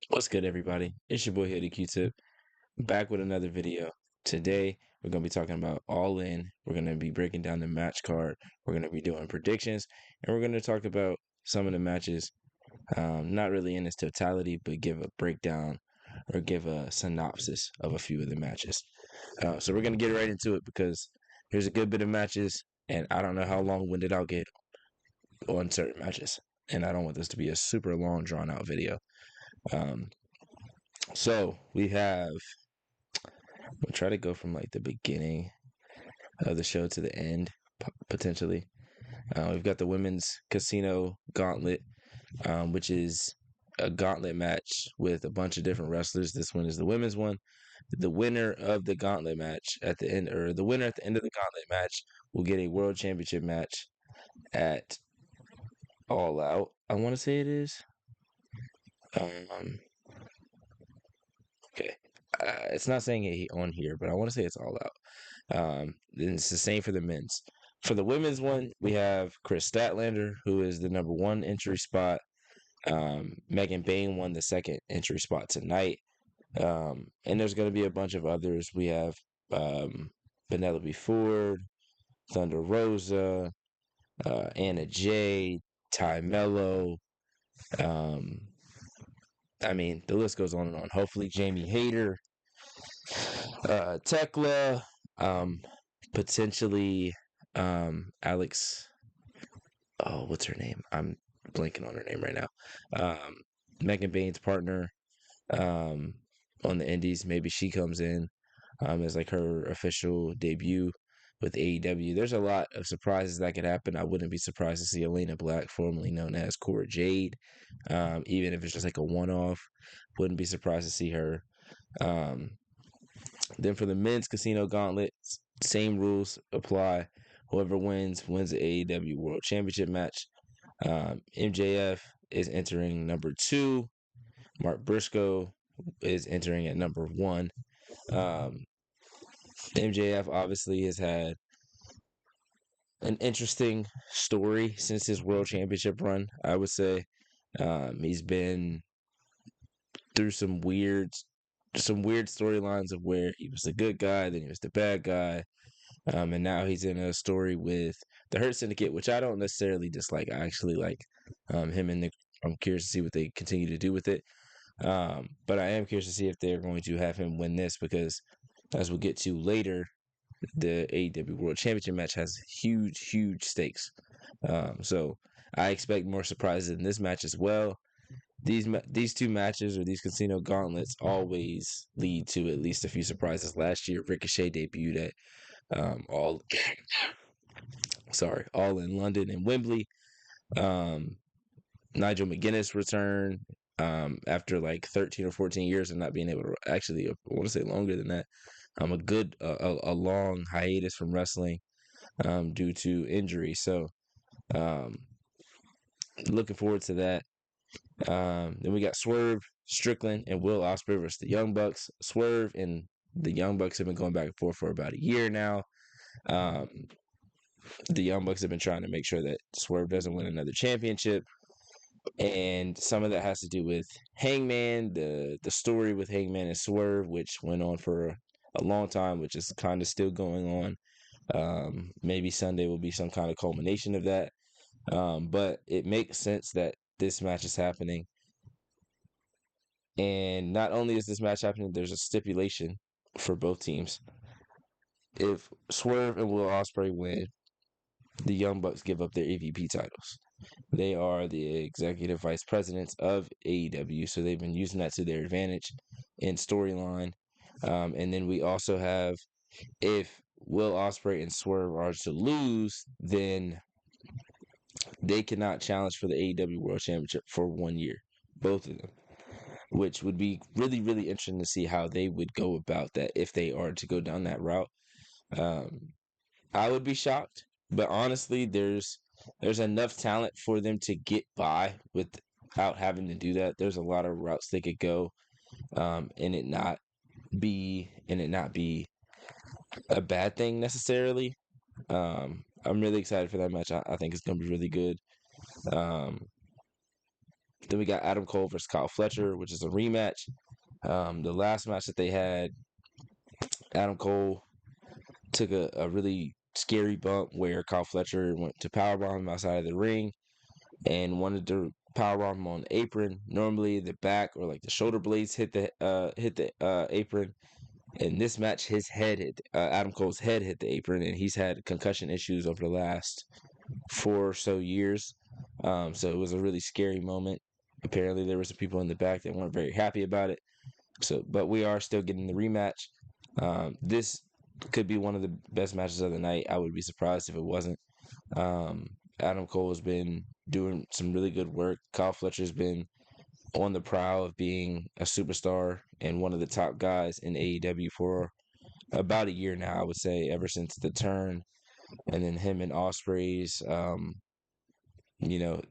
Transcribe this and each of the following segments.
What's good, everybody? It's your boy here, the Q-Tip, back with another video. Today, we're going to be talking about All In. We're going to be breaking down the match card. We're going to be doing predictions, and we're going to talk about some of the matches, not really in its totality, but give a breakdown or give a synopsis of a few of the matches. So we're going to get right into it because here's a good bit of matches, and I don't know how long-winded I'll get on certain matches, and I don't want this to be a super long, drawn-out video. Um, so we have. We'll try to go from like the beginning of the show to the end, potentially. We've got the women's casino gauntlet, which is a gauntlet match with a bunch of different wrestlers. This one is the women's one. The winner of the gauntlet match at the end, or the winner at the end of the gauntlet match, will get a world championship match at All Out. I want to say it is. Um, okay, it's not saying it on here, but I want to say it's All Out. And it's the same for the men's. For the women's one, we have Chris Statlander, who is the number one entry spot. Megan Bain won the second entry spot tonight. And there's going to be a bunch of others. We have Penelope Ford, Thunder Rosa, Anna Jay, Ty Mello. Um, I mean, the list goes on and on. Hopefully, Jamie Hayter, Tekla, potentially Alex. Oh, what's her name? I'm blanking on her name right now. Um, Megan Bain's partner um, on the Indies. Maybe she comes in as like her official debut with AEW. There's a lot of surprises that could happen. I wouldn't be surprised to see Elena Black, formerly known as Cora Jade, even if it's just like a one-off. Wouldn't be surprised to see her. Um, then for the men's casino gauntlet, same rules apply. Whoever wins the AEW World Championship match. MJF is entering number 2. Mark Briscoe is entering at number 1. MJF obviously has had an interesting story since his World Championship run, I would say. He's been through some weird storylines of where he was the good guy, then he was the bad guy. And now he's in a story with the Hurt Syndicate, which I don't necessarily dislike. I actually like him and Nick. I'm curious to see what they continue to do with it. But I am curious to see if they're going to have him win this because, as we'll get to later, the AEW World Championship match has huge stakes. So I expect more surprises in this match as well. These two matches or these casino gauntlets always lead to at least a few surprises. Last year, Ricochet debuted at all in London and Wembley. Nigel McGuinness returned after like 13 or 14 years of not being able to, actually, I want to say longer than that. A long hiatus from wrestling due to injury. So um, looking forward to that. Then we got Swerve, Strickland, and Will Ospreay versus the Young Bucks. Swerve and the Young Bucks have been going back and forth for about a year now. The Young Bucks have been trying to make sure that Swerve doesn't win another championship. And some of that has to do with Hangman, the story with Hangman and Swerve, which went on for a long time, which is kind of still going on. Maybe Sunday will be some kind of culmination of that. But it makes sense that this match is happening. And not only is this match happening, there's a stipulation for both teams. If Swerve and Will Ospreay win, the Young Bucks give up their EVP titles. They are the executive vice presidents of AEW, so they've been using that to their advantage in storyline. And then we also have, if Will Ospreay and Swerve are to lose, then they cannot challenge for the AEW World Championship for 1 year, both of them, which would be really interesting to see how they would go about that if they are to go down that route. I would be shocked, but honestly, there's enough talent for them to get by without having to do that. There's a lot of routes they could go, and it not be a bad thing necessarily. I'm really excited for that match. I think it's gonna be really good. Um, Then we got Adam Cole versus Kyle Fletcher, which is a rematch. The last match that they had, Adam Cole took a really scary bump where Kyle Fletcher went to powerbomb him outside of the ring and wanted to powerbomb him on the apron. Normally, the back or like the shoulder blades hit the apron. In this match, his head hit Adam Cole's head hit the apron, and he's had concussion issues over the last 4 or so years. So it was a really scary moment. Apparently, there were some people in the back that weren't very happy about it. So, but we are still getting the rematch. This could be one of the best matches of the night. I would be surprised if it wasn't. Um, Adam Cole has been doing some really good work. Kyle Fletcher's been on the prowl of being a superstar and one of the top guys in AEW for about a year now, I would say, ever since the turn. And then him and Ospreay's,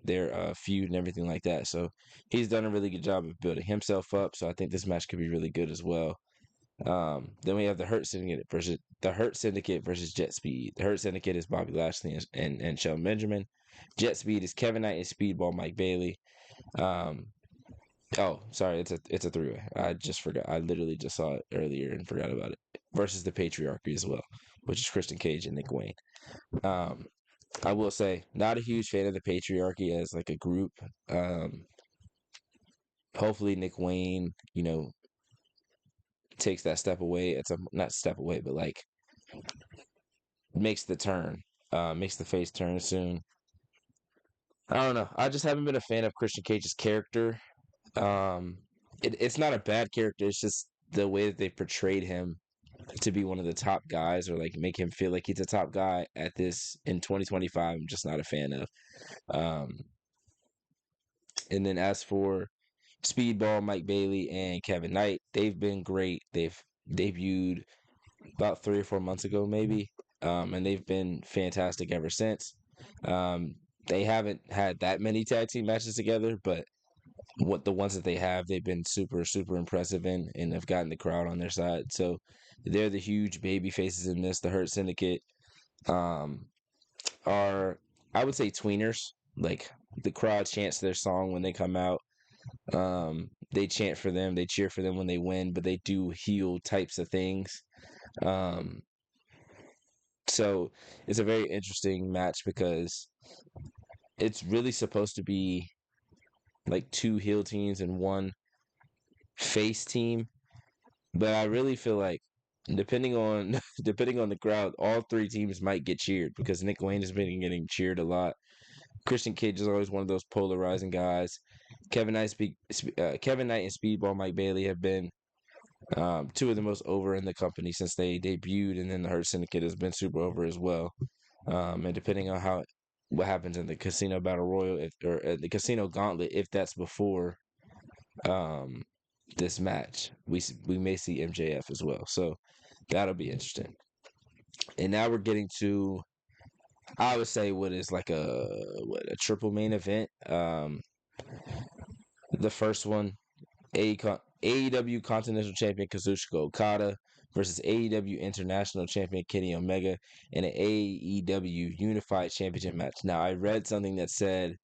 their feud and everything like that. So he's done a really good job of building himself up. So I think this match could be really good as well. Then we have the Hurt Syndicate versus Jet Speed. The Hurt Syndicate is Bobby Lashley and Shelton Benjamin. Jet Speed is Kevin Knight and Speedball Mike Bailey. Oh, sorry, it's a three-way. I just forgot. I literally just saw it earlier and forgot about it. Versus the Patriarchy as well, which is Christian Cage and Nick Wayne. Um, I will say, not a huge fan of the Patriarchy as like a group. Hopefully Nick Wayne, takes that step away. It's a not step away, but like makes the turn, makes the face turn soon. I don't know. I just haven't been a fan of Christian Cage's character. Um, it's not a bad character. It's just the way that they portrayed him to be one of the top guys, or like make him feel like he's a top guy at this in 2025. I'm just not a fan of. Um, and then as for Speedball, Mike Bailey, and Kevin Knight, they've been great. They've debuted about 3 or 4 months ago, maybe, and they've been fantastic ever since. They haven't had that many tag team matches together, but what the ones that they have, they've been super, super impressive in, and have gotten the crowd on their side. So they're the huge baby faces in this. The Hurt Syndicate um, are, I would say, tweeners. Like the crowd chants their song when they come out. They chant for them, they cheer for them when they win, but they do heel types of things. Um, so it's a very interesting match because it's really supposed to be like two heel teams and one face team. But I really feel like depending on depending on the crowd, all three teams might get cheered because Nick Wayne has been getting cheered a lot. Christian Cage is always one of those polarizing guys. Kevin Knight and Speedball Mike Bailey have been two of the most over in the company since they debuted, and then the Hurt Syndicate has been super over as well. And depending on what happens in the Casino Battle Royal or the Casino Gauntlet, if that's before um, this match, we may see MJF as well. So that'll be interesting. And now we're getting to, I would say, what is like a triple main event. The first one, AEW Continental Champion Kazuchika Okada versus AEW International Champion Kenny Omega in an AEW Unified Championship match. Now, I read something that said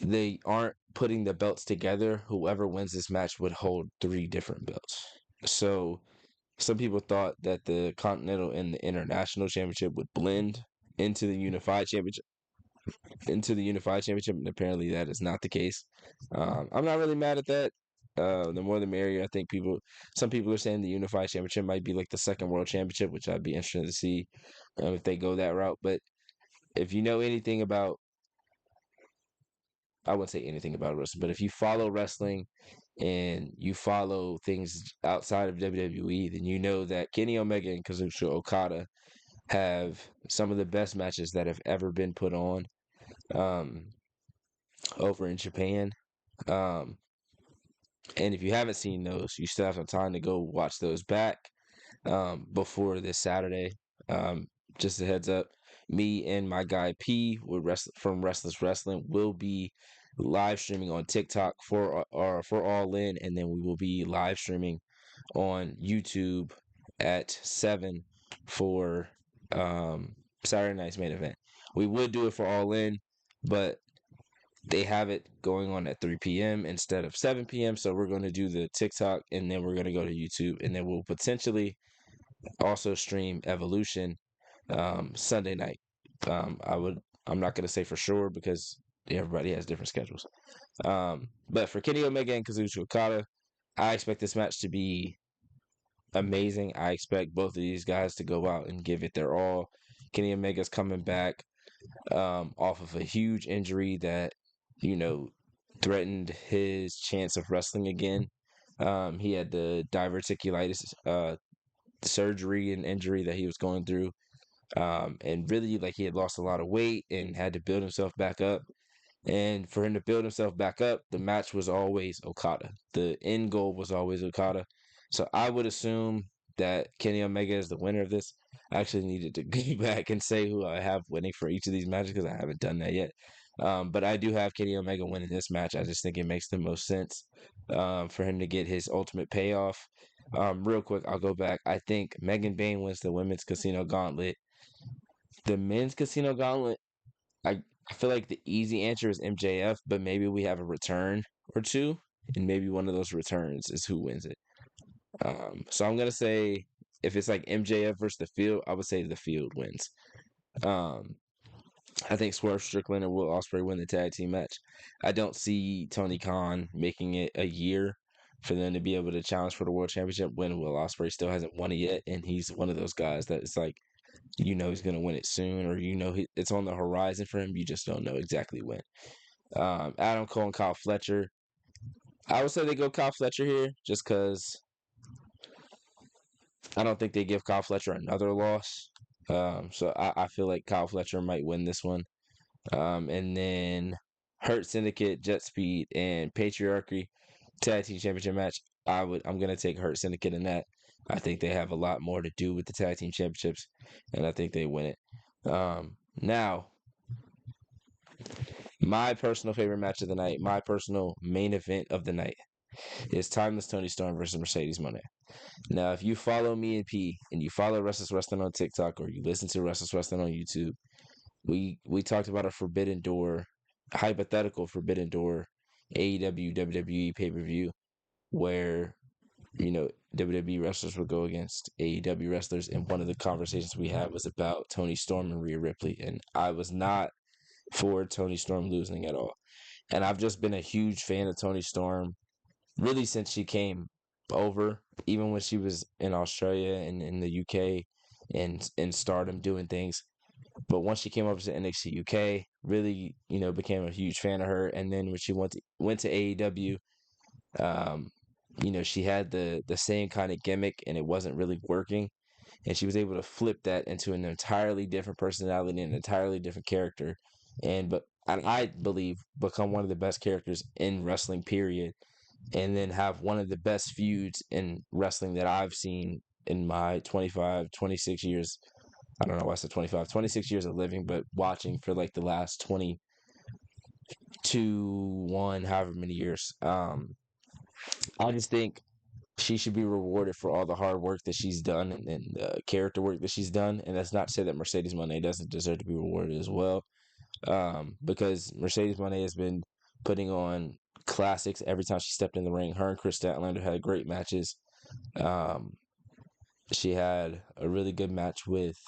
they aren't putting the belts together. Whoever wins this match would hold 3 different belts. So, some people thought that the Continental and the International Championship would blend into the Unified Championship. And apparently that is not the case. I'm not really mad at that. The more the merrier. I think some people are saying the Unified Championship might be like the second World Championship, which I'd be interested to see if they go that route. But if you know anything about, I wouldn't say anything about wrestling, but if you follow wrestling and you follow things outside of WWE, then you know that Kenny Omega and Kazuchika Okada have some of the best matches that have ever been put on um, over in Japan. Um, and if you haven't seen those, you still have some time to go watch those back before this Saturday. Just a heads up, me and my guy P from Restless Wrestling will be live streaming on TikTok for All In, and then we will be live streaming on YouTube at 7 for Saturday night's main event. We would do it for All In, but they have it going on at 3 p.m. instead of 7 p.m. So we're going to do the TikTok, and then we're going to go to YouTube, and then we'll potentially also stream Evolution Sunday night. I'm not going to say for sure because everybody has different schedules. But for Kenny Omega and Kazuchika Okada, I expect this match to be amazing. I expect both of these guys to go out and give it their all. Kenny Omega's coming back off of a huge injury that, you know, threatened his chance of wrestling again. He had the diverticulitis surgery and injury that he was going through. And really, like, he had lost a lot of weight and had to build himself back up. And for him to build himself back up, the match was always Okada. The end goal was always Okada. So I would assume that Kenny Omega is the winner of this. I actually needed to go back and say who I have winning for each of these matches because I haven't done that yet. But I do have Kenny Omega winning this match. I just think it makes the most sense for him to get his ultimate payoff. Real quick, I'll go back. I think Megan Bayne wins the women's Casino Gauntlet. The men's Casino Gauntlet, I feel like the easy answer is MJF, but maybe we have a return or two, and maybe one of those returns is who wins it. So I'm gonna say if it's like MJF versus the Field, I would say the Field wins. Um, I think Swerve Strickland and Will Ospreay win the tag team match. I don't see Tony Khan making it a year for them to be able to challenge for the world championship when Will Ospreay still hasn't won it yet, and he's one of those guys that it's like he's going to win it soon, or it's on the horizon for him. You just don't know exactly when. Adam Cole and Kyle Fletcher. I would say they go Kyle Fletcher here just because I don't think they give Kyle Fletcher another loss. So I feel like Kyle Fletcher might win this one. And then Hurt Syndicate, Jet Speed, and Patriarchy Tag Team Championship match. I'm gonna take Hurt Syndicate in that. I think they have a lot more to do with the tag team championships, and I think they win it. Now, my personal favorite match of the night, my personal main event of the night, is Timeless Tony Storm versus Mercedes Moné. Now, if you follow me and P, and you follow Restless Wrestling on TikTok, or you listen to Restless Wrestling on YouTube, we talked about a hypothetical Forbidden Door AEW WWE pay-per-view where WWE wrestlers would go against AEW wrestlers, and one of the conversations we had was about Tony Storm and Rhea Ripley, and I was not for Tony Storm losing at all. And I've just been a huge fan of Tony Storm really since she came over, even when she was in Australia and in the UK and in Stardom doing things. But once she came over to NXT UK, really, became a huge fan of her. And then when she went to AEW, she had the same kind of gimmick and it wasn't really working. And she was able to flip that into an entirely different personality, an entirely different character. But I believe become one of the best characters in wrestling, period. And then have one of the best feuds in wrestling that I've seen in my 26 years. I don't know why I said 26 years of living, but watching for like the last 1, however many years. I just think she should be rewarded for all the hard work that she's done and character work that she's done. And that's not to say that Mercedes Moné doesn't deserve to be rewarded as well. Because Mercedes Moné has been putting on classics every time she stepped in the ring. Her and Chris Statlander had great matches. She had a really good match with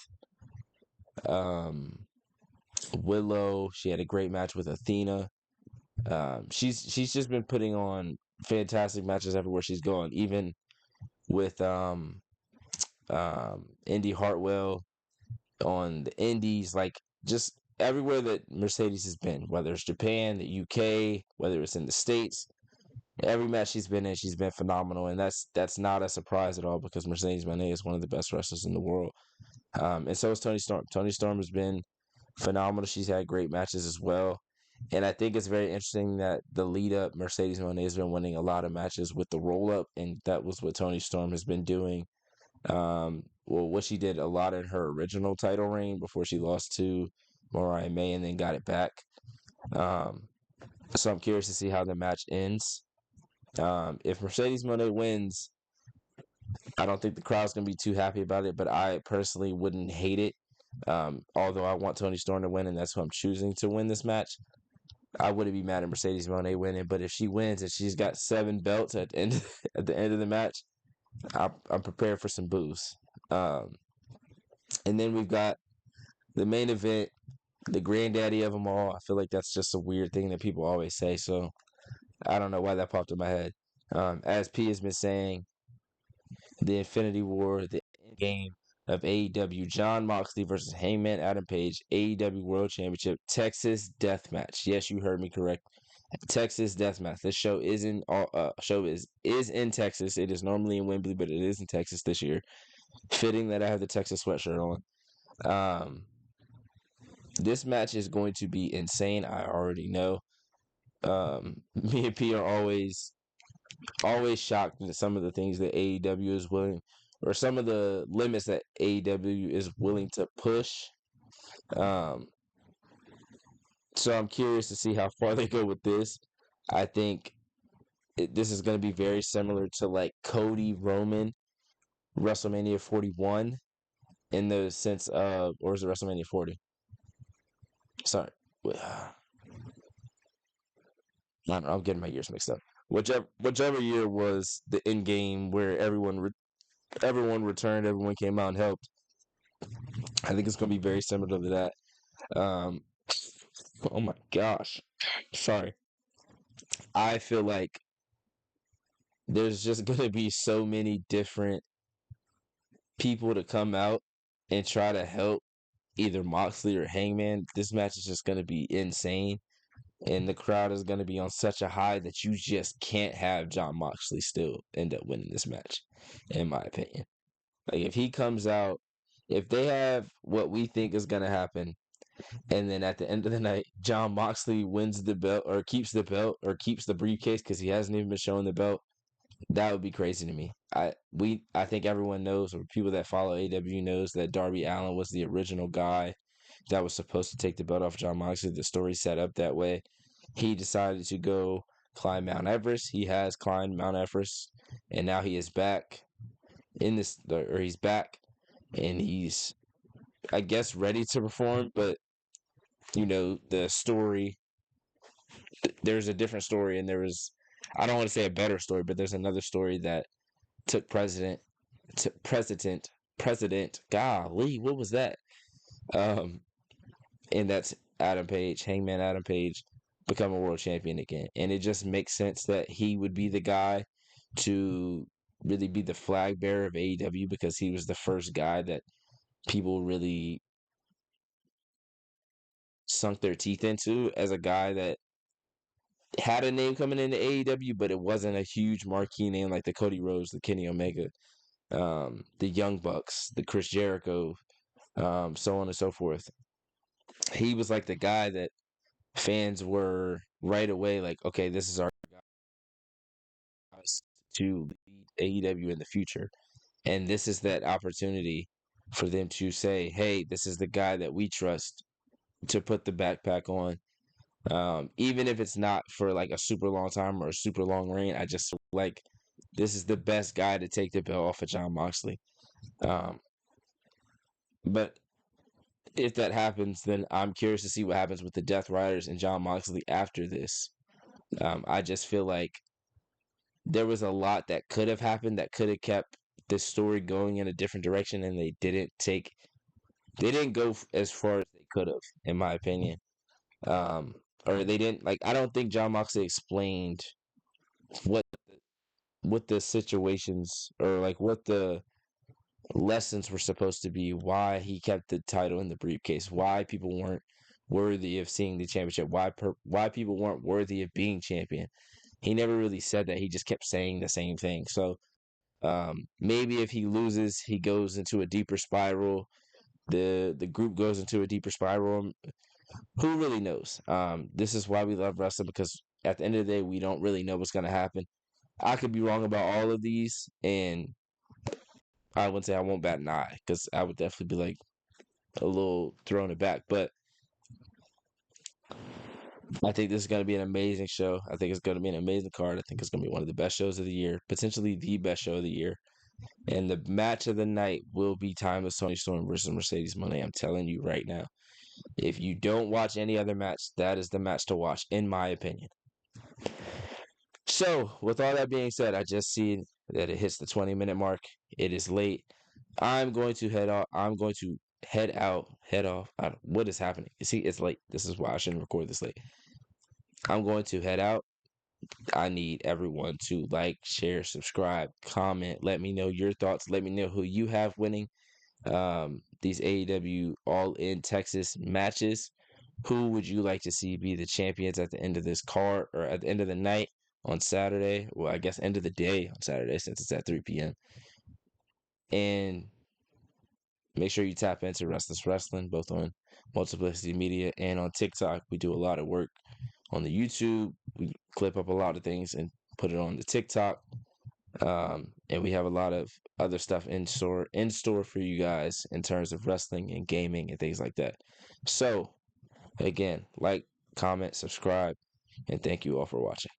Willow. She had a great match with Athena. She's just been putting on fantastic matches everywhere she's gone, even with Indy Hartwell on the Indies, like just everywhere that Mercedes has been, whether it's Japan, the UK, whether it's in the States. Every match she's been in, she's been phenomenal, and that's not a surprise at all because Mercedes Moné is one of the best wrestlers in the world. And so is Tony Storm. Tony Storm has been phenomenal. She's had great matches as well. And I think it's very interesting that the lead up, Mercedes Moné has been winning a lot of matches with the roll up, and that was what Tony Storm has been doing. What she did a lot in her original title reign before she lost to Mariah May and then got it back. So I'm curious to see how the match ends. If Mercedes Moné wins, I don't think the crowd's going to be too happy about it, but I personally wouldn't hate it. Although I want Tony Storm to win, and that's who I'm choosing to win this match. I wouldn't be mad at Mercedes Moné winning, but if she wins and she's got 7 belts at the end at the end of the match, I'm prepared for some boos. Um, and then we've got the main event, the granddaddy of them all. I feel like that's just a weird thing that people always say, so I don't know why that popped in my head. As P has been saying, the Infinity War, the game of AEW, John Moxley versus Hangman Adam Page, AEW World Championship, Texas Death Match. Yes, you heard me correct. Texas Death Match. This show is in is in Texas. It is normally in Wembley, but it is in Texas this year. Fitting that I have the Texas sweatshirt on. This match is going to be insane. I already know. Me and P are always shocked at some of the things that AEW is willing, or some of the limits that AEW is willing to push. Um, so I'm curious to see how far they go with this. I think this is going to be very similar to like Cody Roman WrestleMania 41 in the sense of, or is it WrestleMania 40? Sorry. I don't know, I'm getting my years mixed up. Whichever year was the end game where everyone returned, everyone came out and helped. I think it's gonna be very similar to that. Oh my gosh, sorry. I feel like there's just gonna be so many different people to come out and try to help either Moxley or Hangman. This match is just gonna be insane, and the crowd is gonna be on such a high that you just can't have John Moxley still end up winning this match, in my opinion. Like if he comes out, if they have what we think is gonna happen, and then at the end of the night, John Moxley wins the belt or keeps the briefcase because he hasn't even been showing the belt, that would be crazy to me. I think everyone knows, or people that follow AW knows, that Darby Allin was the original guy that was supposed to take the belt off John Moxley. The story set up that way. He decided to go climb Mount Everest. He has climbed Mount Everest, and now he is back in this, or he's back, and he's, I guess, ready to perform. But the story. There's a different story, and there was, I don't want to say a better story, but there's another story that took president. Golly, what was that? Um, and that's Adam Page, Hangman Adam Page, become a world champion again, and it just makes sense that he would be the guy to really be the flag bearer of AEW because he was the first guy that people really sunk their teeth into as a guy that had a name coming into AEW, but it wasn't a huge marquee name like the Cody Rhodes, the Kenny Omega, the Young Bucks, the Chris Jericho, so on and so forth. He was like the guy that fans were right away like, okay, this is our guy to lead AEW in the future. And this is that opportunity for them to say, hey, this is the guy that we trust to put the backpack on. Even if it's not for like a super long time or a super long reign, I just like this is the best guy to take the belt off of John Moxley. Um, but if that happens, then I'm curious to see what happens with the Death Riders and John Moxley after this. I just feel like there was a lot that could have happened that could have kept this story going in a different direction, and they didn't go as far as they could have, in my opinion. Or they didn't like. I don't think John Moxley explained what what the situations or like what the lessons were supposed to be, why he kept the title in the briefcase, why people weren't worthy of seeing the championship, why people weren't worthy of being champion. He never really said that. He just kept saying the same thing. So maybe if he loses, he goes into a deeper spiral. The group goes into a deeper spiral. Who really knows? This is why we love wrestling, because at the end of the day, we don't really know what's going to happen. I could be wrong about all of these, and I wouldn't say I won't bat an eye, because I would definitely be like a little thrown aback. But I think this is going to be an amazing show. I think it's going to be an amazing card. I think it's going to be one of the best shows of the year, potentially the best show of the year. And the match of the night will be Timeless Tony Storm versus Mercedes Moné. I'm telling you right now. If you don't watch any other match, that is the match to watch, in my opinion. So, with all that being said, I just see that it hits the 20-minute mark. It is late. I'm going to head off. I'm going to head off. What is happening? See, it's late. This is why I shouldn't record this late. I'm going to head out. I need everyone to like, share, subscribe, comment. Let me know your thoughts. Let me know who you have winning these AEW All In Texas matches. Who would you like to see be the champions at the end of this card, or at the end of the night on Saturday? Well, I guess end of the day on Saturday, since it's at 3 p.m. And make sure you tap into Restless Wrestling, both on Multiplicity Media and on TikTok. We do a lot of work on the YouTube. We clip up a lot of things and put it on the TikTok. And we have a lot of other stuff in store for you guys in terms of wrestling and gaming and things like that. So, again, like, comment, subscribe, and thank you all for watching.